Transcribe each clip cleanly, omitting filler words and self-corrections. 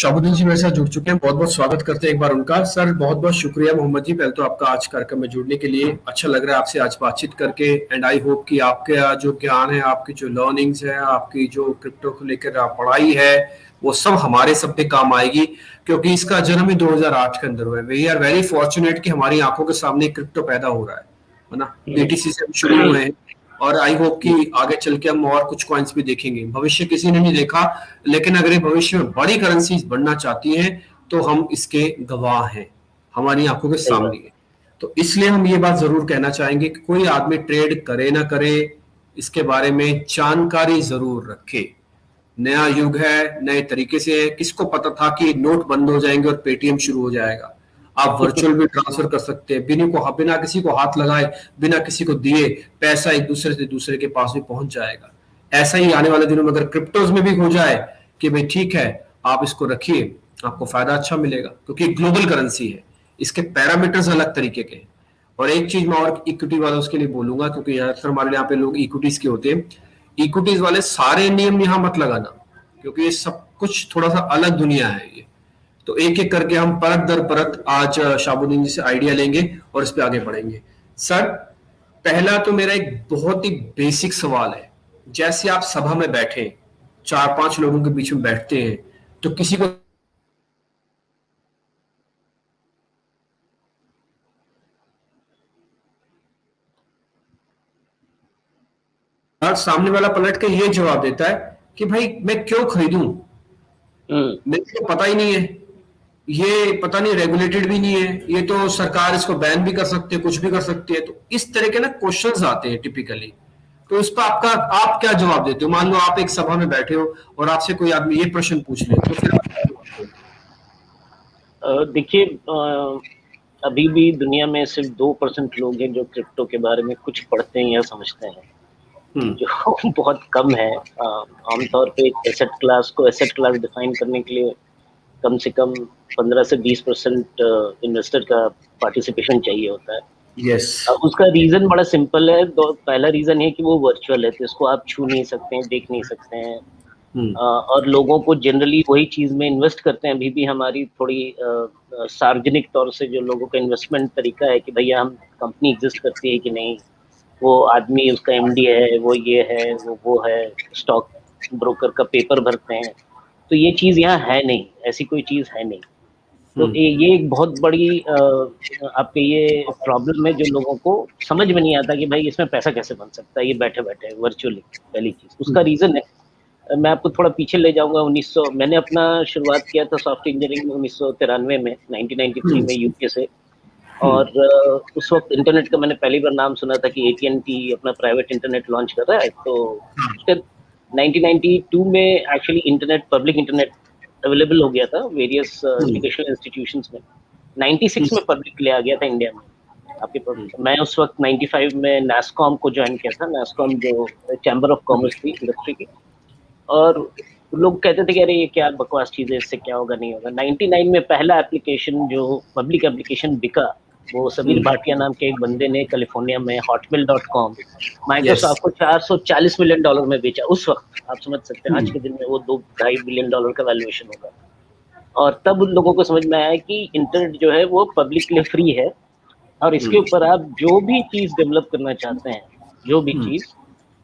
शाहबुद्दीन जी मेरे साथ जुड़ चुके हैं। बहुत बहुत स्वागत करते हैं एक बार उनका। सर बहुत बहुत शुक्रिया मोहम्मद जी, पहले तो आपका आज कार्यक्रम में जुड़ने के लिए। अच्छा लग रहा है आपसे आज बातचीत करके। एंड आई होप कि आपका जो ज्ञान है, आपकी जो लर्निंग्स है, आपकी जो क्रिप्टो को लेकर पढ़ाई है, वो सब हमारे सब पे काम आएगी, क्योंकि इसका जन्म ही 2008 के अंदर हुआ है। वी आर वेरी फॉर्चुनेट कि हमारी आंखों के सामने क्रिप्टो पैदा हो रहा है ना। बीटीसी से हम शुरू हुए हैं और आई होप कि आगे चल के हम और कुछ कॉइन्स भी देखेंगे। भविष्य किसी ने नहीं देखा, लेकिन अगर ये भविष्य में बड़ी करेंसीज बनना चाहती हैं तो हम इसके गवाह हैं, हमारी आंखों के सही बात। सामने है। तो इसलिए हम ये बात जरूर कहना चाहेंगे कि कोई आदमी ट्रेड करे ना करे, इसके बारे में जानकारी जरूर रखे। नया युग है, नए तरीके से है। किसको पता था कि नोट बंद हो जाएंगे और पेटीएम शुरू हो जाएगा। आप वर्चुअल भी ट्रांसफर कर सकते हैं, बिना किसी को हाथ लगाए, बिना किसी को दिए पैसा एक दूसरे से दूसरे के पास भी पहुंच जाएगा। ऐसा ही आने वाले दिनों में अगर क्रिप्टोज में भी हो जाए कि भाई ठीक है, आप इसको रखिए, आपको फायदा अच्छा मिलेगा, क्योंकि ग्लोबल करेंसी है, इसके पैरामीटर्स अलग तरीके के हैं। और एक चीज मैं और इक्विटी वालों के लिए बोलूंगा, क्योंकि अक्सर हमारे यहाँ पे लोग इक्विटीज के होते हैं। इक्विटीज वाले सारे नियम यहाँ मत लगाना, क्योंकि ये सब कुछ थोड़ा सा अलग दुनिया है ये। तो एक एक करके हम परत दर परत आज शाहबुद्दीन जी से आइडिया लेंगे और इस पे आगे बढ़ेंगे। सर, पहला तो मेरा एक बहुत ही बेसिक सवाल है। जैसे आप सभा में बैठे, 4-5 लोगों के बीच में बैठते हैं, तो किसी को सामने वाला पलट के ये जवाब देता है कि भाई मैं क्यों खरीदूं, मेरे को पता ही नहीं है, ये पता नहीं, रेगुलेटेड भी नहीं है, ये तो सरकार इसको बैन भी कर सकती है, कुछ भी कर सकती है। तो इस तरह के ना क्वेश्चंस आते हैं टिपिकली। तो इस पर आप क्या जवाब देते हो? मान लो आप एक सभा में बैठे हो और आपसे कोई आदमी ये प्रश्न पूछ ले, तो फिर आप क्या जवाब दोगे? देखिए, अभी भी दुनिया में सिर्फ 2% लोग हैं जो क्रिप्टो के बारे में कुछ पढ़ते हैं या समझते हैं, जो बहुत कम है। आमतौर पे एक एसेट क्लास डिफाइन करने के लिए कम से कम 15 से 20% इन्वेस्टर का पार्टिसिपेशन चाहिए होता है। यस। उसका रीजन बड़ा सिंपल है। पहला रीजन है कि वो वर्चुअल है, तो इसको आप छू नहीं सकते हैं, देख नहीं सकते हैं। और लोगों को जनरली वही चीज में इन्वेस्ट करते हैं। अभी भी हमारी थोड़ी सार्वजनिक तौर से जो लोगों का इन्वेस्टमेंट तरीका है कि भैया हम कंपनी एग्जिस्ट करती है कि नहीं, वो आदमी उसका एमडी है, वो ये है, वो है, स्टॉक ब्रोकर का पेपर भरते हैं। तो ये चीज यहाँ है नहीं, ऐसी कोई चीज है नहीं। तो ये एक बहुत बड़ी आपके ये प्रॉब्लम है जो लोगों को समझ में नहीं आता कि भाई इसमें पैसा कैसे बन सकता है ये बैठे बैठे वर्चुअली। पहली चीज उसका रीजन है। मैं आपको थोड़ा पीछे ले जाऊंगा। 1900 मैंने अपना शुरुआत किया था सॉफ्टवेयर इंजीनियरिंग में 1993 में, 1993 में यूके से। और उस वक्त इंटरनेट का मैंने पहली बार नाम सुना था कि AT&T अपना प्राइवेट इंटरनेट लॉन्च कर रहा है। तो उसके 1992 में actually internet, public internet available हो गया था वेरियस एजुकेशनल इंस्टीट्यूशंस में। 96 में पब्लिक ले आ गया था इंडिया में आपके। मैं उस वक्त 95 में NASSCOM को ज्वाइन किया था। NASSCOM जो चैम्बर ऑफ कॉमर्स थी इंडस्ट्री की। और लोग कहते थे कि अरे ये क्या बकवास चीज है, इससे क्या होगा, नहीं होगा। 99 में पहला एप्लीकेशन जो पब्लिक एप्लीकेशन बिका, वो समीर भाटिया नाम के एक बंदे ने कैलिफोर्निया में hotmail.com माइक्रोसॉफ्ट को $440 मिलियन में बेचा उस वक्त। आप समझ सकते हैं आज के दिन में वो $2-2.5 बिलियन का वैल्यूएशन होगा। और तब उन लोगों को समझ में आया कि इंटरनेट जो है वो पब्लिक के लिए फ्री है, और इसके ऊपर आप जो भी चीज डेवलप करना चाहते हैं, जो भी चीज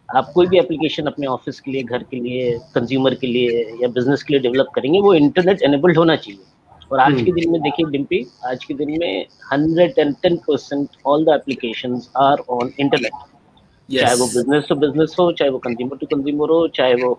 आप कोई भी एप्लीकेशन अपने ऑफिस के लिए, घर के लिए, कंज्यूमर के लिए या बिजनेस के लिए डेवलप करेंगे, वो इंटरनेट एनेबल्ड होना चाहिए। और आज के दिन में देखिए डिम्पी, आज के दिन में 110% all the applications are on internet. चाहे वो बिजनेस टू बिजनेस हो, चाहे वो कंज्यूमर टू कंज्यूमर हो, चाहे वो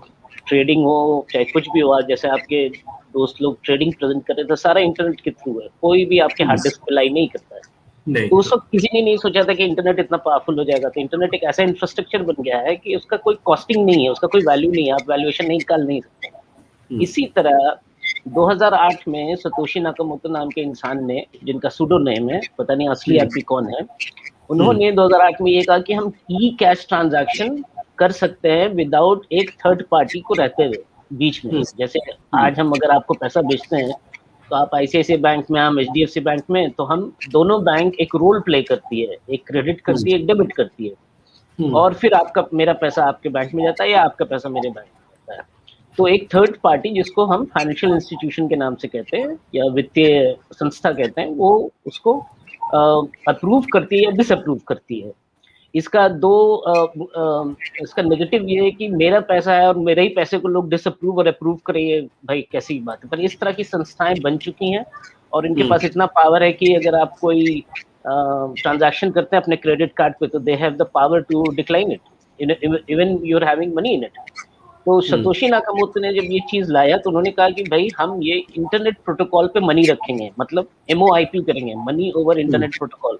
ट्रेडिंग हो, चाहे कुछ भी हो। आज जैसे आपके दोस्त लोग ट्रेडिंग प्रेजेंट कर रहे थे, सारा इंटरनेट के थ्रू है। कोई भी आपके हार्ड डिस्क पे लाई नहीं करता है। तो उस वक्त किसी ने नहीं सोचा था कि इंटरनेट इतना पावरफुल हो जाएगा। तो इंटरनेट एक ऐसा इंफ्रास्ट्रक्चर बन गया है कि उसका कोई कॉस्टिंग नहीं है, उसका कोई वैल्यू नहीं है, आप वैल्यूएशन नहीं निकाल नहीं सकते। इसी तरह 2008 में सतोशी नाकामोटो नाम के इंसान ने, जिनका सूडो नेम है, पता नहीं असली आदमी कौन है, उन्होंने 2008 में ये कहा कि हम ई कैश ट्रांजैक्शन कर सकते हैं विदाउट एक थर्ड पार्टी को रहते हुए बीच में। जैसे आज हम अगर आपको पैसा भेजते हैं तो आप ICICI बैंक में, हम HDFC बैंक में, तो हम दोनों बैंक एक रोल प्ले करती है, एक क्रेडिट करती है, एक डेबिट करती है। और फिर आपका, मेरा पैसा आपके बैंक में जाता है या आपका पैसा मेरे बैंक में जाता है। तो एक थर्ड पार्टी जिसको हम फाइनेंशियल इंस्टीट्यूशन के नाम से कहते हैं या वित्तीय संस्था कहते हैं, वो उसको अप्रूव करती है या डिसअप्रूव करती है। इसका इसका नेगेटिव ये है कि मेरा पैसा है और मेरे ही पैसे को लोग डिसअप्रूव और अप्रूव करें, ये भाई कैसी बात है। पर इस तरह की संस्थाएं बन चुकी हैं और इनके पास इतना पावर है कि अगर आप कोई ट्रांजैक्शन करते हैं अपने क्रेडिट कार्ड पे, तो they have the power to decline it even you are having money in it. तो सतोशी नाकामोतो ने जब ये चीज लाया तो उन्होंने कहा कि भाई हम ये इंटरनेट प्रोटोकॉल पे मनी रखेंगे, मतलब MOIP करेंगे, मनी ओवर इंटरनेट प्रोटोकॉल।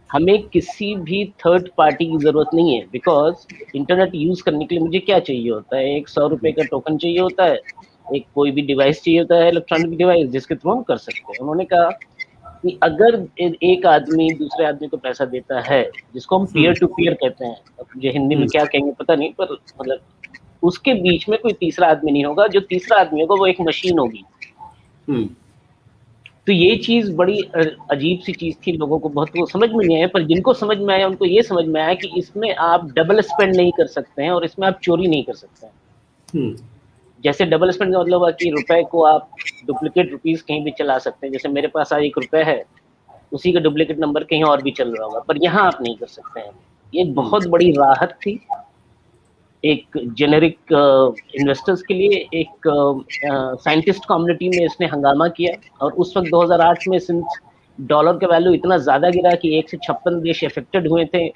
हमें किसी भी थर्ड पार्टी की जरूरत नहीं है, बिकॉज इंटरनेट यूज करने के लिए मुझे क्या चाहिए होता है, एक 100 रुपए का टोकन चाहिए होता है, एक कोई भी डिवाइस चाहिए होता है, इलेक्ट्रॉनिक डिवाइस जिसके थ्रू हम कर सकते हैं। उन्होंने कहा कि अगर एक आदमी दूसरे आदमी को पैसा देता है, जिसको हम पीयर टू पीयर कहते हैं, जो हिंदी में क्या कहेंगे पता नहीं, पर मतलब उसके बीच में कोई तीसरा आदमी नहीं होगा, जो तीसरा आदमी होगा वो एक मशीन होगी। तो ये चीज बड़ी अजीब सी चीज थी, लोगों को बहुत वो समझ में नहीं आया, पर जिनको समझ में आया उनको ये समझ में आया कि इसमें आप डबल स्पेंड नहीं कर सकते हैं और इसमें आप चोरी नहीं कर सकते हैं। जैसे डबल स्पेंड का मतलब है कि रुपए को आप डुप्लीकेट रुपीस कहीं भी चला सकते हैं, जैसे मेरे पास आज 1 रुपए है, उसी का डुप्लीकेट नंबर कहीं और भी चल रहा होगा, पर यहाँ आप नहीं कर सकते हैं। ये बहुत बड़ी राहत थी एक जेनेरिक इन्वेस्टर्स के लिए। एक साइंटिस्ट कम्युनिटी में इसने हंगामा किया, और उस वक्त 2008 में सिंस डॉलर का वैल्यू इतना ज्यादा गिरा कि 1 से 56 देश इफेक्टेड हुए थे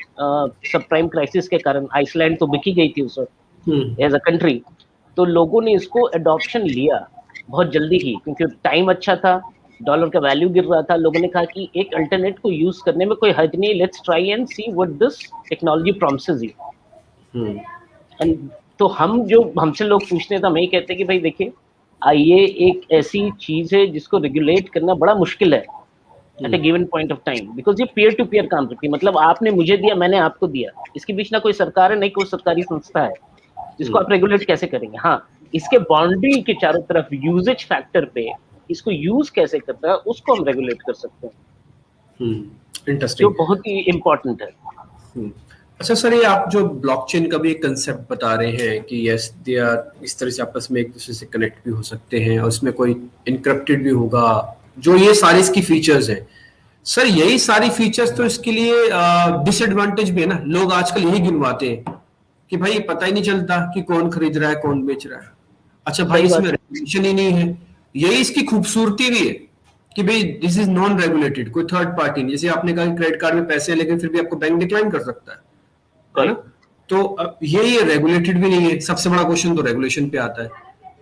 सब प्राइम क्राइसिस के कारण। आइसलैंड तो बिकी गई थी उस वक्त एज अ कंट्री। तो लोगों ने इसको एडॉप्शन लिया बहुत जल्दी ही, क्योंकि टाइम अच्छा था, डॉलर का वैल्यू गिर रहा था। लोगों ने कहा कि एक अल्टरनेट को यूज करने में कोई हर्ज नहीं, let's try and see what this technology promises you. तो हमसे लोग पूछते हैं तो हम यही कहते हैं कि भाई देखिए, ये एक ऐसी चीज है जिसको रेगुलेट करना बड़ा मुश्किल है at a given point of time, because ये पीयर टू पीयर काम करती है। मतलब आपने मुझे दिया, मैंने आपको दिया, इसके बीच ना कोई सरकार है, नहीं कोई सरकारी संस्था है, जिसको आप रेगुलेट कैसे करेंगे। हाँ, इसके बाउंड्री के चारों तरफ यूजेज फैक्टर पे इसको यूज कैसे करता है उसको हम रेगुलेट कर सकते हैं, इंटरेस्टिंग, जो बहुत ही इम्पोर्टेंट है। अच्छा सर, ये आप जो ब्लॉकचेन का भी एक कंसेप्ट बता रहे हैं कि यस दे आर इस तरह से आपस में एक दूसरे से कनेक्ट भी हो सकते हैं और उसमें कोई इनक्रिप्टेड भी होगा, जो ये सारी इसकी फीचर्स हैं। सर यही सारी फीचर्स तो इसके लिए डिसएडवांटेज भी है ना। लोग आजकल यही गिनवाते हैं कि भाई पता ही नहीं चलता कि कौन खरीद रहा है कौन बेच रहा है। अच्छा भाई, इसमें रेगुलेशन ही नहीं है, यही इसकी खूबसूरती भी है कि भाई दिस इज नॉन रेगुलेटेड, कोई थर्ड पार्टी नहीं। जैसे आपने कहा क्रेडिट कार्ड में पैसे हैं लेकिन फिर भी आपको बैंक डिक्लाइन कर सकता है ना। तो ये रेगुलेटेड भी नहीं है। सबसे बड़ा क्वेश्चन तो रेगुलेशन पे आता है।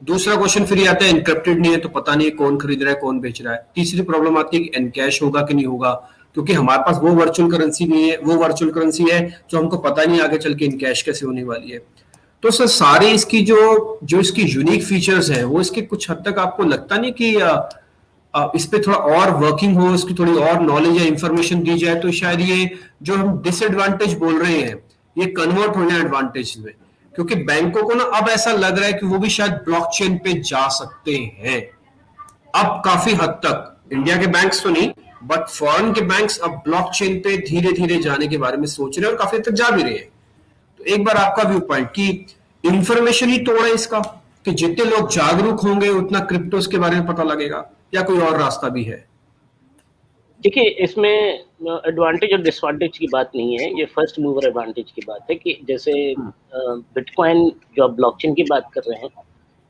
दूसरा क्वेश्चन फिर ये आता है इनक्रिप्टेड नहीं है, तो पता नहीं कौन खरीद रहा है कौन बेच रहा है। तीसरी प्रॉब्लम आती है कि एनकैश होगा कि नहीं होगा, क्योंकि हमारे पास वो वर्चुअल करेंसी नहीं है, वो वर्चुअल करेंसी है जो हमको पता नहीं आगे चल के इनकैश कैसे होने वाली है। तो सर सारे इसकी जो इसकी यूनिक फीचर्स है, वो इसके कुछ हद तक आपको लगता नहीं कि इस पे थोड़ा और वर्किंग हो, इसकी थोड़ी और नॉलेज या इंफॉर्मेशन दी जाए, तो शायद ये जो हम डिसएडवांटेज बोल रहे हैं ये कन्वर्ट हो जाए एडवांटेज में। क्योंकि बैंकों को ना अब ऐसा लग रहा है कि वो भी शायद ब्लॉकचेन पे जा सकते हैं अब काफी हद तक। इंडिया के बैंक्स तो नहीं, बट फॉरेन के बैंक्स अब ब्लॉकचेन पे धीरे धीरे जाने के बारे में सोच रहे हैं और काफी हद तक जा भी रहे हैं। तो एक बार आपका व्यू पॉइंट कि इंफॉर्मेशन ही तोड़ है इसका, कि जितने लोग जागरूक होंगे उतना क्रिप्टोस के बारे में पता लगेगा, या कोई और रास्ता भी है? देखिए, इसमें एडवांटेज और डिसएडवांटेज की बात नहीं है, ये फर्स्ट मूवर एडवांटेज की बात है। कि जैसे बिटकॉइन जो आप ब्लॉकचेन की बात कर रहे हैं,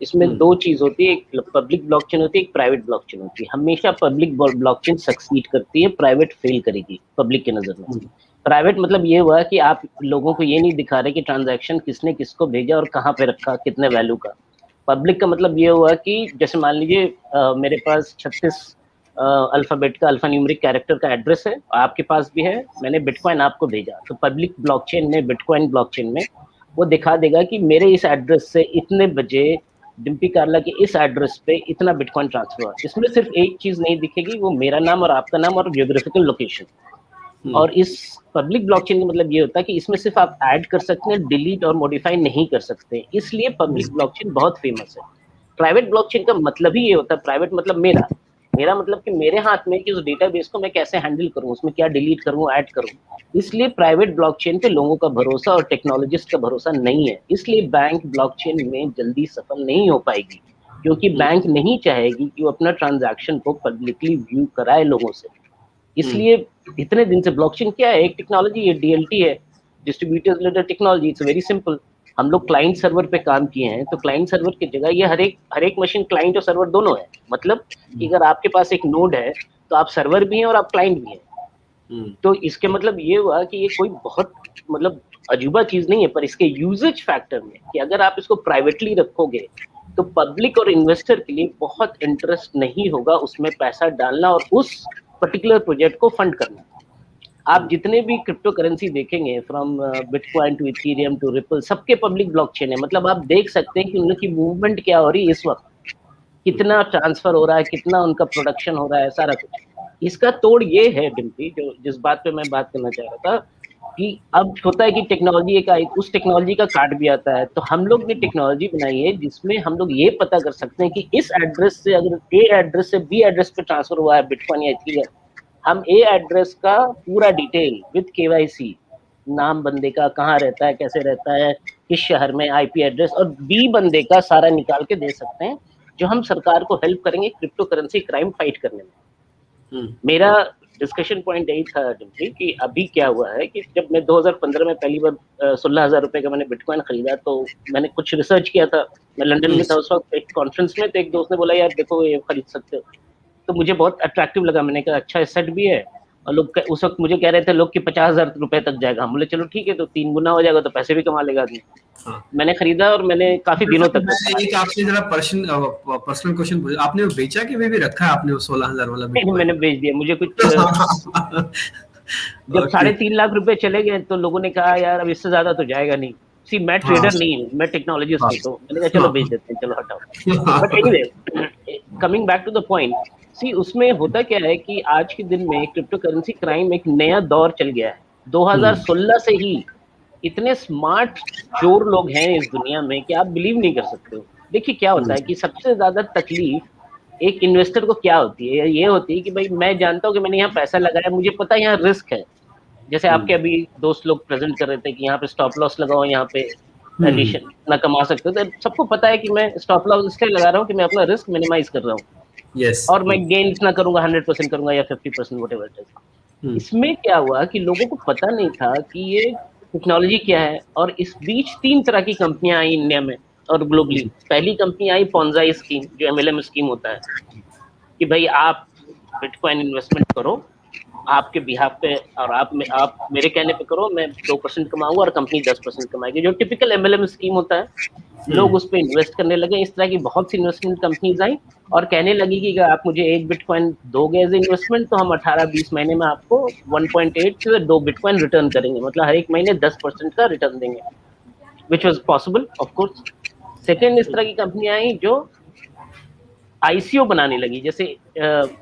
इसमें दो चीज होती है, एक पब्लिक ब्लॉकचेन होती है, एक प्राइवेट ब्लॉकचेन होती है। हमेशा पब्लिक ब्लॉकचेन सक्सीड करती है, प्राइवेट फेल करेगी पब्लिक की नजर में। प्राइवेट मतलब ये हुआ कि आप लोगों को ये नहीं दिखा रहे कि ट्रांजैक्शन किसने किसको भेजा और कहाँ पे रखा, कितने वैल्यू का। पब्लिक का मतलब ये हुआ कि जैसे मान लीजिए मेरे पास 36 अल्फाबेट का अल्फान्यूमेरिक कैरेक्टर का एड्रेस है, आपके पास भी है, मैंने बिटकॉइन आपको भेजा, तो पब्लिक ब्लॉकचेन में, बिटकॉइन ब्लॉकचेन में वो दिखा देगा कि मेरे इस एड्रेस से इतने बजे डिम्पी कार्ला के इस एड्रेस पे इतना बिटकॉइन ट्रांसफर हुआ। इसमें सिर्फ एक चीज नहीं दिखेगी, वो मेरा नाम और आपका नाम और जियोग्राफिकल लोकेशन। और इस पब्लिक ब्लॉकचेन का मतलब ये होता है कि इसमें सिर्फ आप ऐड कर सकते हैं, डिलीट और मॉडिफाई नहीं कर सकते, इसलिए पब्लिक ब्लॉकचेन बहुत फेमस है। प्राइवेट ब्लॉकचेन का मतलब ही ये होता है, प्राइवेट मतलब मेरा मेरा मतलब कि मेरे हाथ में कि उस डेटाबेस को मैं कैसे हैंडल करूं, उसमें क्या डिलीट करूं, ऐड करूं। इसलिए प्राइवेट ब्लॉकचेन पे लोगों का भरोसा और टेक्नोलॉजिस्ट का भरोसा नहीं है। इसलिए बैंक ब्लॉकचेन में जल्दी सफल नहीं हो पाएगी, क्योंकि बैंक नहीं चाहेगी कि वो अपना ट्रांजैक्शन को पब्लिकली व्यू कराए लोगों से। इसलिए इतने दिन से ब्लॉकचेन क्या है, एक टेक्नोलॉजी है, डीएलटी है, distributed ledger technology. It's very simple. हम लोग क्लाइंट सर्वर पे काम किए हैं, तो क्लाइंट सर्वर की जगह ये हर एक मशीन क्लाइंट और सर्वर दोनों है। मतलब कि अगर आपके पास एक नोड है तो आप सर्वर भी हैं और आप क्लाइंट भी हैं। तो इसके मतलब ये हुआ कि ये कोई बहुत मतलब अजूबा चीज नहीं है, पर इसके यूजेज फैक्टर में कि अगर आप इसको प्राइवेटली रखोगे तो पब्लिक और इन्वेस्टर के लिए बहुत इंटरेस्ट नहीं होगा उसमें पैसा डालना और उस पर्टिकुलर प्रोजेक्ट को फंड करना। आप जितने भी क्रिप्टो करेंसी देखेंगे, from Bitcoin to Ethereum to Ripple, सबके पब्लिक ब्लॉकचेन है। मतलब आप देख सकते हैं कि उनकी मूवमेंट क्या हो रही है इस वक्त, कितना ट्रांसफर हो रहा है, कितना उनका प्रोडक्शन हो रहा है, सारा कुछ। इसका तोड़ ये है डिम्पी, जो जिस बात पे मैं बात करना चाह रहा था, कि अब होता है कि टेक्नोलॉजी का उस टेक्नोलॉजी का कार्ड भी आता है। तो हम लोग ने टेक्नोलॉजी बनाई है जिसमें हम लोग ये पता कर सकते हैं कि इस एड्रेस से अगर ए एड्रेस से बी एड्रेस पे ट्रांसफर हुआ है बिटकॉइन या इथेरियम, हम ए एड्रेस का पूरा डिटेल विद केवाईसी, नाम बंदे का, कहाँ रहता है, कैसे रहता है, किस शहर में, आईपी एड्रेस, और बी बंदे का सारा निकाल के दे सकते हैं, जो हम सरकार को हेल्प करेंगे क्रिप्टो करेंसी क्राइम फाइट करने में। मेरा डिस्कशन पॉइंट यही था डिम्पी कि अभी क्या हुआ है कि जब मैं 2015 में पहली बार 16,000 रुपए का मैंने बिटकॉइन खरीदा, तो मैंने कुछ रिसर्च किया था। मैं लंदन में था उस वक्त एक कॉन्फ्रेंस में, तो एक दोस्त ने बोला यार देखो ये खरीद सकते हो। तो मुझे बहुत अट्रैक्टिव लगा। मैंने कहा अच्छा सेट भी है, और लोग उस वक्त मुझे कह रहे थे लोग कि 50,000 रुपए तक जाएगा। हम बोले चलो ठीक है, तो 3 गुना हो जाएगा तो पैसे भी कमा लेगा आदमी। मैंने खरीदा और मैंने काफी दिनों तक एक आपसे जरा पर्सनल क्वेश्चन पूछा, आपने वो बेचा कि भी रखा है आपने वो 16,000 वाला बिटकॉइन? मैंने बेच दिया। मुझे कुछ जब 3.5 लाख रुपए चले गए तो लोगों ने कहा यार अब इससे ज्यादा तो जाएगा नहीं। सी मैं ट्रेडर नहीं हूँ, मैं टेक्नोलॉजिस्ट हूँ, तो मैंने कहा चलो बेच देते हैं, चलो हटाओ। But anyway, coming back to the point, see उसमें होता क्या है कि आज के दिन में क्रिप्टो करेंसी क्राइम एक नया दौर चल गया है। 2016 से ही इतने स्मार्ट चोर लोग हैं इस दुनिया में कि आप बिलीव नहीं कर सकते हो। देखिए क्या होता है कि सबसे ज्यादा तकलीफ एक इन्वेस्टर को क्या होती है, ये होती है कि भाई मैं जानता हूँ कि मैंने यहाँ पैसा लगाया, मुझे पता है यहाँ रिस्क है। जैसे आपके अभी दोस्त लोग प्रेजेंट कर रहे थे कि यहाँ पे स्टॉप लॉस लगाओ, यहाँ पे एडिशन ना कमा सकते हो। तो सबको पता है कि मैं स्टॉप लॉस इसलिए लगा रहा हूँ कि मैं अपना रिस्क मिनिमाइज कर रहा हूँ, और मैं गेन इतना करूंगा, 100% करूंगा या 50% व्हाटएवर इट इज। इसमें क्या हुआ कि लोगों को पता नहीं था कि ये टेक्नोलॉजी क्या है, और इस बीच 3 तरह की कंपनियां आई इंडिया में और ग्लोबली। पहली कंपनी आई पोंजाई स्कीम, जो एमएलएम स्कीम होता है कि भाई आप बिटकॉइन इन्वेस्टमेंट करो आपके बिहाफ पे, और आप मेरे कहने पे करो, मैं 2% कमाऊंगा और कंपनी 10% कमाएगी, जो टिपिकल एमएलएम स्कीम होता है। लोग उस पर इन्वेस्ट करने लगे। इस तरह की बहुत सी इन्वेस्टमेंट कंपनीज आई और कहने लगी कि अगर आप मुझे 1 बिटकॉइन दोगे एज इन्वेस्टमेंट तो हम 18-20 महीने में आपको 1.8 से 2 बिटकॉइन रिटर्न करेंगे, मतलब हर एक महीने 10% का रिटर्न देंगे, which was possible of course. Second, इस तरह की कंपनी आई जो आईसीओ बनाने लगी। जैसे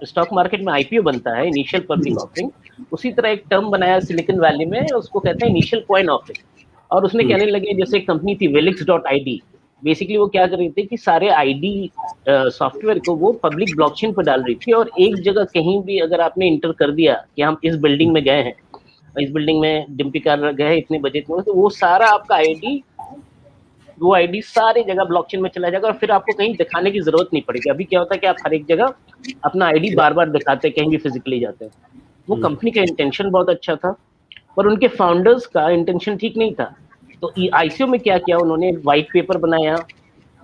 स्टॉक मार्केट में आईपीओ बनता है, इनिशियल पब्लिक ऑफरिंग, उसी तरह एक टर्म बनाया सिलिकॉन वैली में, उसको कहते हैं इनिशियल कॉइन ऑफरिंग। और उसने कहने लगे, जैसे एक कंपनी थी Velix.id, बेसिकली वो क्या कर रही थी कि सारे आईडी सॉफ्टवेयर को वो पब्लिक ब्लॉकचेन पर डाल रही थी, और एक जगह कहीं भी अगर आपने इंटर कर दिया कि हम इस बिल्डिंग में गए हैं, इस बिल्डिंग में डिम्पी कार गए इतने बजे, तो वो सारा आपका आईडी, वो आईडी सारी जगह ब्लॉकचेन में चला जाएगा, और फिर आपको कहीं दिखाने की जरूरत नहीं पड़ेगी। अभी क्या होता है कि आप हर एक जगह अपना आईडी बार बार दिखाते हैं, कहीं भी फिजिकली जाते हैं। वो कंपनी का इंटेंशन बहुत अच्छा था, पर उनके फाउंडर्स का इंटेंशन ठीक नहीं था। तो आईसीओ में क्या किया उन्होंने, व्हाइट पेपर बनाया,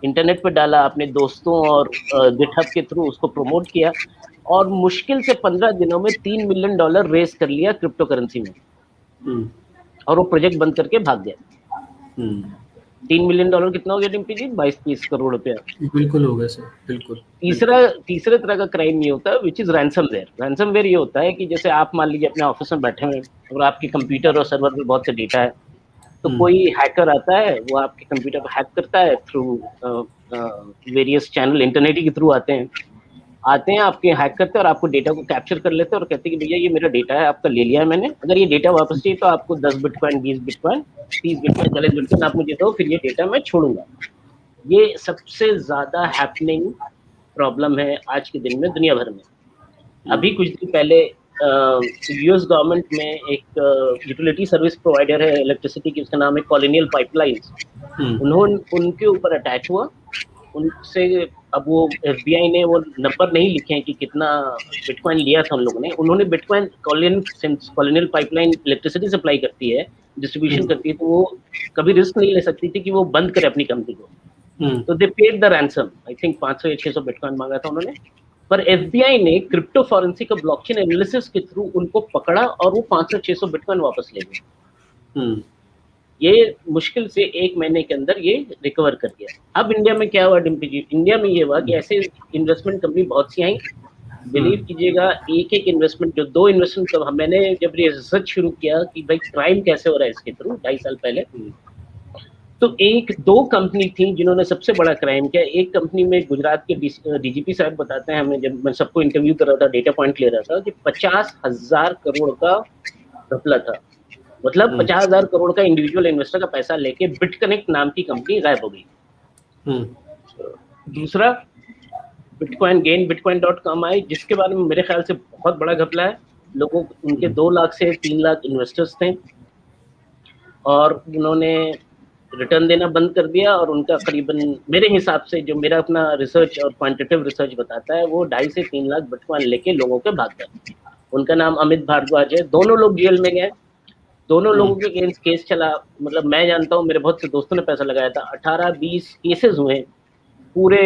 इंटरनेट पर डाला, अपने दोस्तों और गिटहब के थ्रू उसको प्रमोट किया, और मुश्किल से 15 दिनों में $3 मिलियन रेस कर लिया क्रिप्टो करेंसी में, और वो प्रोजेक्ट बंद करके भाग गया। $3 मिलियन कितना हो गया डिम्पी जी? 22-23 करोड़ रुपया। बिल्कुल हो गया सर, बिल्कुल। तीसरे तरह का क्राइम ये होता है विच इज रैंसमवेयर। रैंसमवेयर ये होता है कि जैसे आप मान लीजिए अपने ऑफिस में बैठे हुए और आपके कंप्यूटर और सर्वर पे बहुत से डेटा है, तो कोई हैकर आता है, वो आपके कंप्यूटर को हैक करता है थ्रू वेरियस चैनल, इंटरनेट के थ्रू आते हैं, आपके हैक करते हैं और आपको डेटा को कैप्चर कर लेते हैं और कहते हैं कि भैया ये मेरा डेटा है, आपका ले लिया है मैंने, अगर ये डेटा वापस चाहिए तो आपको 10 बिटकॉइन, 20 बिटकॉइन, 30 बिटकॉइन, 40 बिटकॉइन आप मुझे दो, फिर ये डेटा मैं छोड़ूंगा। ये सबसे ज्यादा हैपनिंग प्रॉब्लम है आज के दिन में दुनिया भर में। अभी कुछ दिन पहले यूएस गवर्नमेंट में एक यूटिलिटी सर्विस प्रोवाइडर है इलेक्ट्रिसिटी की, उसका नाम है कॉलोनियल पाइपलाइंस। उन्होंने उनके ऊपर अटैक हुआ उनसे। अब वो एफबीआई ने वो नंबर नहीं लिखे हैं कि कितना बिटकॉइन लिया था उन लोगों ने। उन्होंने bitcoin colonial pipeline electricity supply करती है, डिस्ट्रीब्यूशन करती है, तो वो कभी रिस्क नहीं ले सकती थी कि वो बंद करे अपनी कंपनी को। तो दे paid the ransom, I think 500 या 600 बिटकॉइन मांगा था उन्होंने। पर एफबीआई ने क्रिप्टो फॉरेंसिक और ब्लॉकचेन एनालिसिस के थ्रू उनको पकड़ा और वो 500-600 बिटकॉइन वापस ले गए। ये मुश्किल से 1 महीने के अंदर ये रिकवर कर गया। अब इंडिया में क्या हुआ डिम्पी जी, इंडिया में ये हुआ कि ऐसे इन्वेस्टमेंट कंपनी बहुत सी आई। बिलीव कीजिएगा, एक इन्वेस्टमेंट, जो 2 इन्वेस्टमेंट, मैंने जब रिसर्च शुरू किया कि भाई क्राइम कैसे हो रहा है इसके थ्रू 2.5 साल पहले, तो 1-2 कंपनी थी जिन्होंने सबसे बड़ा क्राइम किया। एक कंपनी में गुजरात के डीजीपी साहब बताते हैं हमें, जब मैं सबको इंटरव्यू कर रहा था, डेटा पॉइंट ले रहा था, कि 50,000 करोड़ का घपला था। मतलब 50,000 करोड़ का इंडिविजुअल इन्वेस्टर का पैसा लेके बिटकनेक्ट नाम की कंपनी गायब हो गई। दूसरा बिटकॉइन गेन, bitcoin.com आई, जिसके बारे में मेरे ख्याल से बहुत बड़ा घपला है। लोगों, उनके 2 लाख से 3 लाख इन्वेस्टर्स थे और उन्होंने रिटर्न देना बंद कर दिया, और उनका करीबन, मेरे हिसाब से, जो मेरा अपना रिसर्च और क्वांटिटेटिव रिसर्च बताता है, वो 2.5 से 3 लाख बिटकॉइन लेके लोगों के भाग गए। उनका नाम अमित भारद्वाज है। दोनों लोग जेल में गए, दोनों लोगों के अगेंस्ट केस चला। मतलब मैं जानता हूँ, मेरे बहुत से दोस्तों ने पैसा लगाया था। 18-20 केसेस हुए पूरे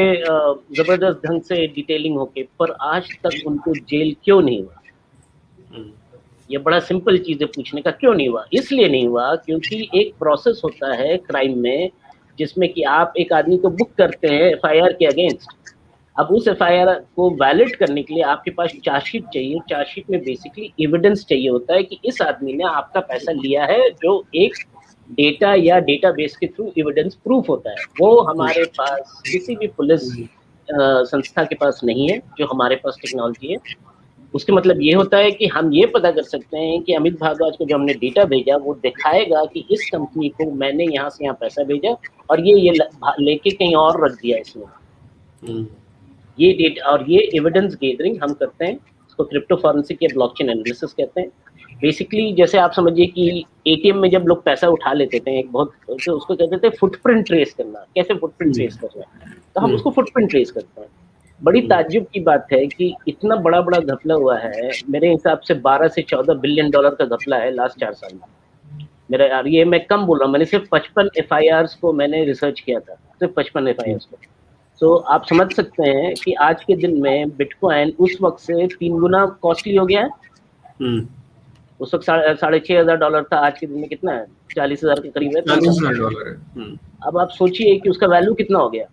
जबरदस्त ढंग से डिटेलिंग होके, पर आज तक उनको जेल क्यों नहीं हुआ? ये बड़ा सिंपल चीज है पूछने का, क्यों नहीं हुआ? इसलिए नहीं हुआ क्योंकि एक प्रोसेस होता है क्राइम में, जिसमें कि आप एक आदमी को बुक करते हैं एफआईआर के अगेंस्ट। अब उस एफआईआर को वैलिड करने के लिए आपके पास चार्जशीट चाहिए। चार्जशीट में बेसिकली एविडेंस चाहिए होता है कि इस आदमी ने आपका पैसा लिया है, जो एक डेटा या डेटाबेस के थ्रू एविडेंस प्रूफ होता है। वो हमारे पास किसी भी पुलिस संस्था के पास नहीं है, जो हमारे पास टेक्नोलॉजी है। उसके मतलब ये होता है कि हम ये पता कर सकते हैं कि अमित भारद्वाज को जो हमने डेटा भेजा, वो दिखाएगा कि इस कंपनी को मैंने यहाँ से यहाँ पैसा भेजा और ये लेके कहीं और रख दिया इसमें। ये डेटा और ये एविडेंस गैदरिंग हम करते हैं, इसको क्रिप्टो फॉरेंसिक या ब्लॉकचेन एनालिसिस कहते हैं। बेसिकली जैसे आप समझिए कि एटीएम में जब लोग पैसा उठा लेते थे, एक बहुत, तो उसको कहते थे फुटप्रिंट ट्रेस करना। कैसे फुटप्रिंट ट्रेस करना है? तो हम उसको फुटप्रिंट ट्रेस करते हैं। बड़ी ताज्जुब की बात है कि इतना बड़ा बड़ा घपला हुआ है। मेरे हिसाब से 12 से 14 बिलियन डॉलर का घपला है लास्ट 4 साल में। मेरा यार, ये मैं कम बोल रहा हूँ, मैंने सिर्फ 55 एफआईआर्स को मैंने रिसर्च किया था, सिर्फ 55 एफआईआर्स को। तो आप समझ सकते हैं कि आज के दिन में बिटकॉइन उस वक्त से 3 गुना कॉस्टली हो गया है। उस वक्त $6,500 था, आज के दिन में कितना है? 40,000 के करीब है। $40,000 है। अब आप सोचिए कि उसका वैल्यू कितना हो गया।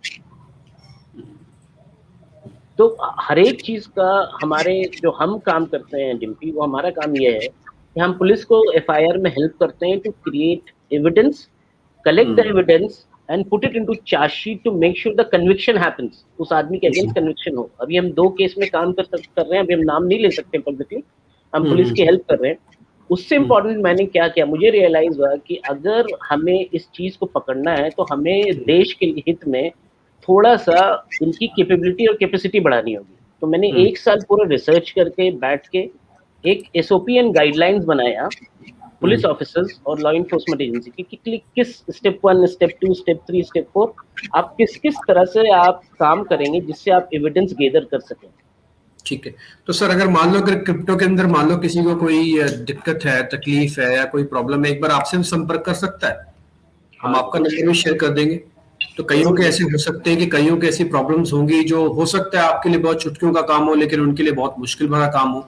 तो हर एक चीज का, हमारे जो हम काम करते हैं डिम्पी, वो हमारा काम ये है कि हम पुलिस को एफआईआर में हेल्प करते हैं to create evidence, collect the evidence and put it into chargesheet to make sure the conviction happens, उस आदमी के अगेंस्ट कन्विक्शन हो। अभी हम 2 केस में काम कर रहे हैं, अभी हम नाम नहीं ले सकते पब्लिकली, हम पुलिस की हेल्प कर रहे हैं। उससे इम्पोर्टेंट मैंने क्या किया, मुझे रियलाइज हुआ कि अगर हमें इस चीज को पकड़ना है तो हमें देश के हित में थोड़ा सा इनकी कैपेबिलिटी और कैपेसिटी बढ़ानी होगी। तो मैंने 1 साल पूरा रिसर्च करके बैठ के एक एसओपी एंड गाइडलाइंस बनाया पुलिस ऑफिसर्स और लॉ इन्फोर्समेंट एजेंसी की, किस स्टेप 1, स्टेप 2, स्टेप 3, स्टेप 4 आप किस तरह से आप काम करेंगे जिससे आप एविडेंस गैदर कर सकें। ठीक है। तो सर, अगर मान लो अगर क्रिप्टो के अंदर मान लो किसी को कोई दिक्कत है, तकलीफ है या कोई प्रॉब्लम है, एक बार आपसे संपर्क कर सकता है? हम आपका नंबर भी शेयर कर देंगे। तो कईयों के ऐसे हो सकते हैं कि कईयों के ऐसी प्रॉब्लम्स होंगी जो हो सकता है आपके लिए बहुत चुटकियों का काम हो, लेकिन उनके लिए बहुत मुश्किल भरा काम हो।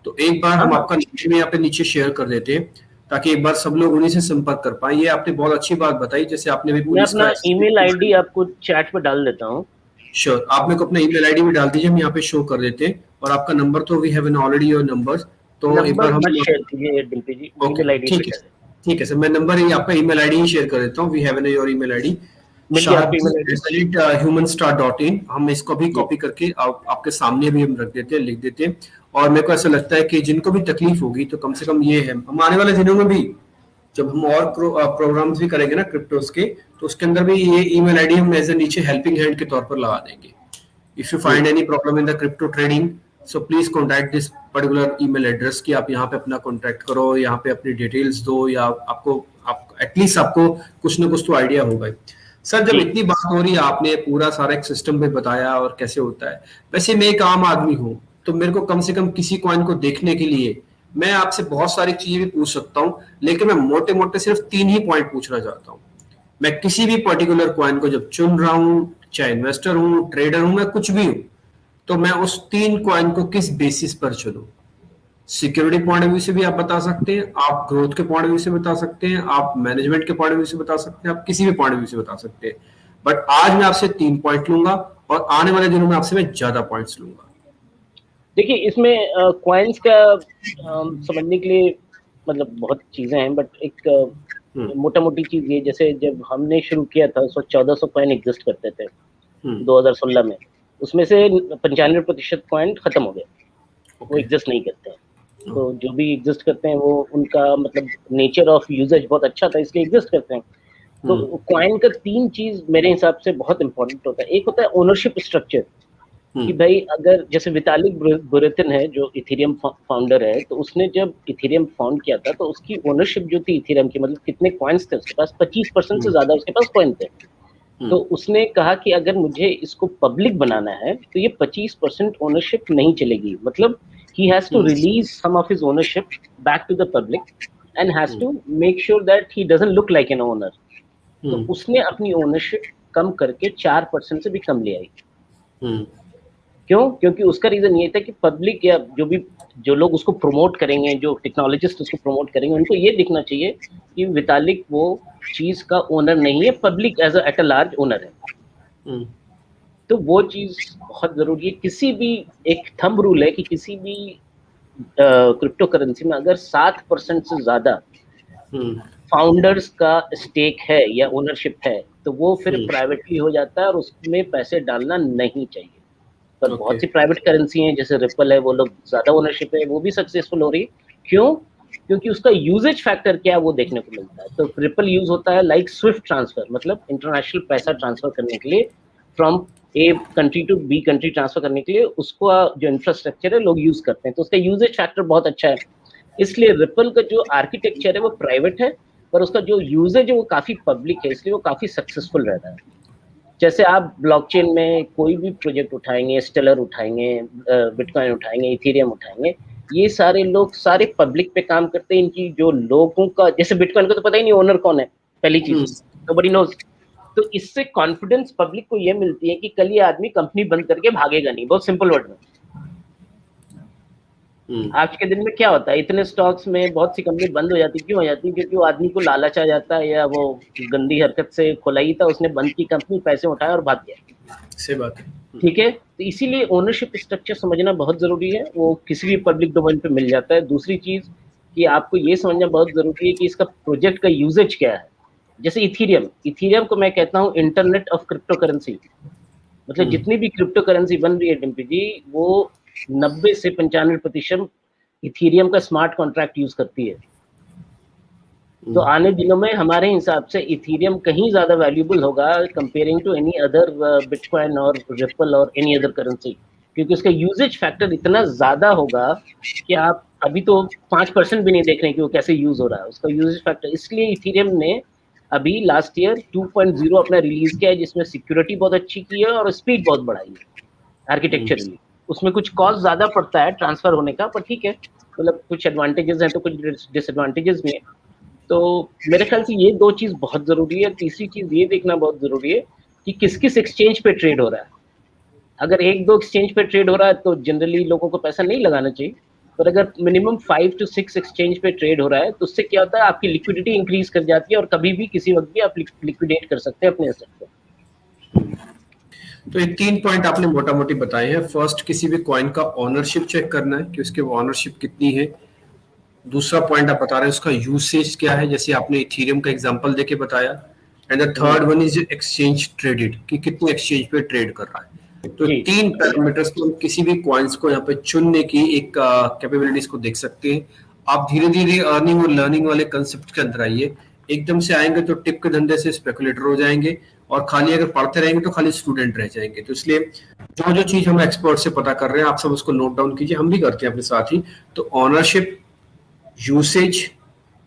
तो एक बार हम आपका नंबर में यहाँ पे नीचे शेयर कर देते हैं, ताकि एक बार सब लोग उन्हीं से संपर्क कर पाए। ये आपने बहुत अच्छी बात बताई, जैसे आपने भी पुलिस का ईमेल आईडी आपको चैट पे डाल देता हूँ। श्योर, आप मेरे को अपना ईमेल आईडी भी डाल दीजिए, हम यहाँ पे शो कर देते हैं। और आपका नंबर तो we have an already your number, तो एक बार हम शेयर कीजिए डिम्पी जी, ईमेल आईडी। ठीक है सर, मैं नंबर ही आपका ईमेल आईडी ही शेयर कर देता हूँ। We have an your email ID humanstar.in। हम इसको भी कॉपी करके आपके सामने भी हम रख देते हैं, लिख देते हैं। और मेरे को ऐसा लगता है कि जिनको भी तकलीफ होगी, तो कम से कम ये है, हम आने वाले दिनों में भी जब हम और प्रोग्राम्स भी करेंगे ना क्रिप्टोस के, तो उसके अंदर भी ये ईमेल आईडी हम एज ए नीचे हेल्पिंग हैंड के तौर पर लगा देंगे। If you find any problem in the crypto trading, so please contact this particular email address की आप यहाँ पे अपना कॉन्टैक्ट करो, यहाँ पे अपनी डिटेल्स दो, या आप एटलीस्ट आपको कुछ ना कुछ तो आइडिया होगा ही। सर जब इतनी बात हो रही है, आपने पूरा सारा एक सिस्टम पे बताया और कैसे होता है, वैसे मैं एक आम आदमी हूँ, तो मेरे को कम से कम किसी कॉइन को देखने के लिए मैं आपसे बहुत सारी चीजें भी पूछ सकता हूँ, लेकिन मैं मोटे मोटे सिर्फ 3 ही पॉइंट पूछना चाहता हूँ। मैं किसी भी पर्टिकुलर कॉइन को जब चुन रहा हूँ, चाहे इन्वेस्टर हूँ, ट्रेडर हूँ, मैं कुछ भी हूँ, तो मैं उस 3 कॉइन को किस बेसिस पर चुनूं? सिक्योरिटी पॉइंट ऑफ व्यू से भी आप बता सकते हैं, आप ग्रोथ के पॉइंट ऑफ व्यू से बता सकते हैं, आप मैनेजमेंट के पॉइंट ऑफ व्यू से बता सकते हैं, आप किसी भी पॉइंट ऑफ व्यू से बता सकते हैं। बट आज मैं आपसे 3 पॉइंट लूंगा और आने वाले दिनों में आपसे मैं ज्यादा पॉइंट्स लूंगा। देखिए, इसमें कॉइन्स का समझने के लिए मतलब बहुत चीजें हैं, बट एक मोटा मोटी चीज ये, जैसे जब हमने शुरू किया था 1400 कॉइन एग्जिस्ट करते थे 2016 में, उसमें से 95% कॉइन खत्म हो गए, वो एग्जिस्ट नहीं करते हैं। तो जो भी एग्जिस्ट करते हैं वो उनका मतलब नेचर ऑफ यूजेज बहुत अच्छा था, इसलिए एग्जिस्ट करते हैं। तो कॉइन का 3 चीज मेरे हिसाब से बहुत इंपॉर्टेंट होता है। एक होता है ओनरशिप स्ट्रक्चर, कि भाई अगर जैसे वितालिक बुरेतिन है जो इथेरियम फाउंडर है, तो उसने जब इथेरियम फाउंड किया था तो उसकी ओनरशिप जो थी इथेरियम की, मतलब कितने कॉइन्स थे उसके पास, 25% से ज्यादा उसके पास कॉइन थे। तो उसने कहा कि अगर मुझे इसको पब्लिक बनाना है तो ये 25% ओनरशिप नहीं चलेगी, मतलब he has to release some of his ownership back to the public and has to make sure that he doesn't look like an owner. तो उसने अपनी ओनरशिप कम करके 4% से भी कम ले आई। क्यों? क्योंकि उसका रीजन ये था कि पब्लिक या जो लोग उसको प्रमोट करेंगे, जो टेक्नोलॉजिस्ट उसको प्रमोट करेंगे, उनको ये दिखना चाहिए कि वितालिक वो चीज का ओनर नहीं है, public at a large owner है। तो वो चीज बहुत जरूरी है। किसी भी एक थंब रूल है कि किसी भी क्रिप्टो करेंसी में अगर 7% से ज्यादा फाउंडर्स का स्टेक है या ओनरशिप है तो वो फिर प्राइवेटली हो जाता है और उसमें पैसे डालना नहीं चाहिए। पर बहुत सी प्राइवेट करेंसी हैं जैसे रिपल है, वो लोग ज्यादा ओनरशिप है, वो भी सक्सेसफुल हो रही है। क्यों? क्योंकि उसका यूजेज फैक्टर क्या है वो देखने को मिलता है। तो रिपल यूज होता है लाइक स्विफ्ट ट्रांसफर, मतलब इंटरनेशनल पैसा ट्रांसफर करने के लिए, from A country to B country transfer करने के लिए उसको जो इंफ्रास्ट्रक्चर है लोग यूज करते हैं, तो उसका यूजेज फैक्टर बहुत अच्छा है। इसलिए रिपल का जो आर्किटेक्चर है वो प्राइवेट है, पर उसका जो यूजेज है वो काफी पब्लिक है, इसलिए वो काफी सक्सेसफुल रहता है। जैसे आप ब्लॉकचेन में कोई भी प्रोजेक्ट उठाएंगे, स्टेलर उठाएंगे, बिटकॉइन उठाएंगे, इथेरियम उठाएंगे, ये सारे लोग सारे पब्लिक पे काम करते हैं। इनकी जो लोगों का, जैसे बिटकॉइन को तो पता ही नहीं ओनर कौन है, पहली चीज नोबडी नोज। तो इससे कॉन्फिडेंस पब्लिक को ये मिलती है कि कल ये आदमी कंपनी बंद करके भागेगा नहीं। बहुत सिंपल वर्ड में, आज के दिन में क्या होता है, इतने स्टॉक्स में बहुत सी कंपनी बंद हो जाती। क्यों हो जाती? क्योंकि वो आदमी को लालच आ जाता है या वो गंदी हरकत से खुलाई था, उसने बंद की कंपनी, पैसे उठाए और भाग गया। सही बात है। ठीक है, तो इसीलिए ओनरशिप स्ट्रक्चर समझना बहुत जरूरी है, वो किसी भी पब्लिक डोमेन पे मिल जाता है। दूसरी चीज कि आपको ये समझना बहुत जरूरी है कि इसका प्रोजेक्ट का यूजेज क्या है। जैसे इथेरियम को मैं कहता हूँ इंटरनेट ऑफ क्रिप्टो करेंसी, मतलब जितनी भी क्रिप्टो करेंसी बन रही है डिम्पी जी, वो 90 से 95% इथेरियम का स्मार्ट कॉन्ट्रैक्ट यूज करती है। तो आने दिनों में हमारे हिसाब से इथेरियम कहीं ज्यादा वैल्यूएबल होगा comparing to any other Bitcoin और रिपल और एनी अदर करेंसी, क्योंकि उसका यूजेज फैक्टर इतना ज्यादा होगा कि आप अभी तो 5% भी नहीं देख रहे हैं कि वो कैसे यूज हो रहा है, उसका यूजेज फैक्टर। इसलिए इथेरियम ने अभी लास्ट ईयर 2.0 अपना रिलीज किया है, जिसमें सिक्योरिटी बहुत अच्छी की है और स्पीड बहुत बढ़ाई है आर्किटेक्चरली। उसमें कुछ कॉस्ट ज्यादा पड़ता है ट्रांसफर होने का, पर ठीक है, मतलब कुछ एडवांटेजेस हैं तो कुछ डिसएडवांटेजेस भी हैं। तो मेरे ख्याल से ये 2 चीज बहुत जरूरी है। तीसरी चीज ये देखना बहुत जरूरी है कि किस किस एक्सचेंज पे ट्रेड हो रहा है। अगर 1-2 एक्सचेंज पे ट्रेड हो रहा है तो जनरली लोगों को पैसा नहीं लगाना चाहिए, पर अगर मिनिमम 5 to 6 एक्सचेंज पे ट्रेड हो रहा है तो उससे क्या होता है, आपकी लिक्विडिटी इंक्रीज कर जाती है और कभी भी किसी वक्त भी आप लिक्विडेट कर सकते हैं अपने एसेट को। तो ये 3 पॉइंट आपने मोटा मोटी बताए हैं। फर्स्ट, किसी भी कॉइन का ओनरशिप चेक करना है कि उसकी ओनरशिप कितनी है। दूसरा पॉइंट आप बता रहे हैं उसका यूसेज क्या है, जैसे आपने इथेरियम का एग्जांपल देके बताया। And the third one is exchange traded, कि कितने एक्सचेंज पे ट्रेड कर रहा है। तो 3 पैरामीटर्स को हम किसी भी कॉइन्स को यहाँ पे चुनने की एक कैपेबिलिटीज को देख सकते हैं। आप धीरे धीरे अर्निंग और लर्निंग वाले कंसेप्ट के अंदर आइए। एकदम से आएंगे तो टिप के धंधे से स्पेकुलेटर हो जाएंगे और खाली अगर पढ़ते रहेंगे तो खाली स्टूडेंट रह जाएंगे। तो इसलिए जो जो चीज हम एक्सपर्ट से पता कर रहे हैं आप सब उसको नोट डाउन कीजिए, हम भी करते हैं अपने साथ ही। तो ownership, usage,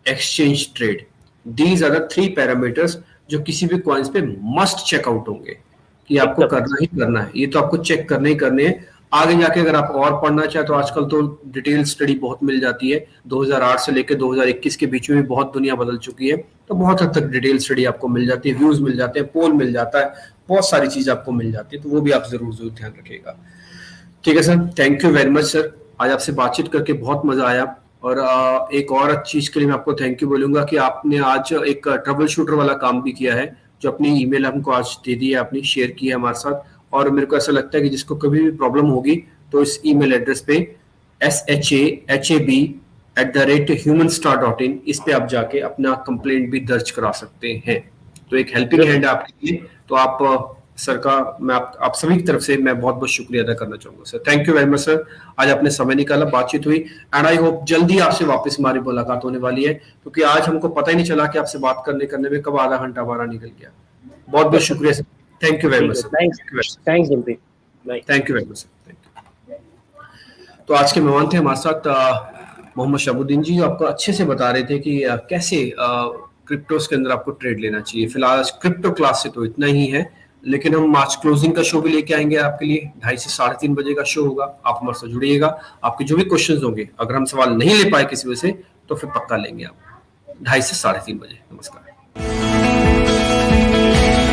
exchange, trade, these are the 3 parameters जो किसी भी कॉइन्स पे मस्ट चेकआउट होंगे कि आपको करना ही करना है। ये तो आपको चेक करने ही करने हैं। आगे जाके अगर आप और पढ़ना चाहे तो आजकल तो डिटेल स्टडी बहुत मिल जाती है। 2008 से लेकर 2021 के बीच में भी बहुत दुनिया बदल चुकी है, तो बहुत हद तक डिटेल स्टडी आपको मिल जाती है, व्यूज मिल जाते हैं, पोल मिल जाता है, बहुत सारी चीज आपको मिल जाती है। तो वो भी आप जरूर जरूर ध्यान रखिएगा। ठीक है sir, thank you very much sir, आज आपसे बातचीत करके बहुत मजा आया। और एक और चीज के लिए मैं आपको थैंक यू बोलूंगा कि आपने आज एक ट्रबल शूटर वाला काम भी किया है, जो अपनी ईमेल हमको आज दे दी है, आपने शेयर की है हमारे साथ। और मेरे को ऐसा लगता है कि जिसको कभी भी प्रॉब्लम होगी तो इस ईमेल एड्रेस पे shahab@humanstar.in इस पे आप जाके अपना कंप्लेंट भी दर्ज करा सकते हैं। तो एक हेल्पिंग हैंड है आपके लिए। तो आप सर का मैं आप सभी की तरफ से मैं बहुत बहुत शुक्रिया अदा करना चाहूंगा sir. Thank you very much sir, आज आपने समय निकाला, बातचीत हुई, एंड आई होप जल्दी आपसे वापस हमारी मुलाकात होने वाली है, क्योंकि आज हमको पता ही नहीं चला कि आपसे बात करने में कब आधा घंटा हमारा निकल गया। बहुत बहुत शुक्रिया sir, thank you very much sir. Thanks Dilpreet, thank you very much sir. तो आज के मेहमान थे हमारे साथ मोहम्मद शहाबुद्दीन जी, आपको अच्छे से बता रहे थे कि कैसे क्रिप्टोस के अंदर आपको ट्रेड लेना चाहिए। फिलहाल क्रिप्टो क्लास से तो इतना ही है, लेकिन हम आज क्लोजिंग का शो भी लेके आएंगे आपके लिए। 2:30 से 3:30 बजे का शो होगा, आप हमारे साथ जुड़िएगा। आपके जो भी क्वेश्चंस होंगे, अगर हम सवाल नहीं ले पाए किसी वजह से, तो फिर पक्का लेंगे आप 2:30 से 3:30 बजे। नमस्कार।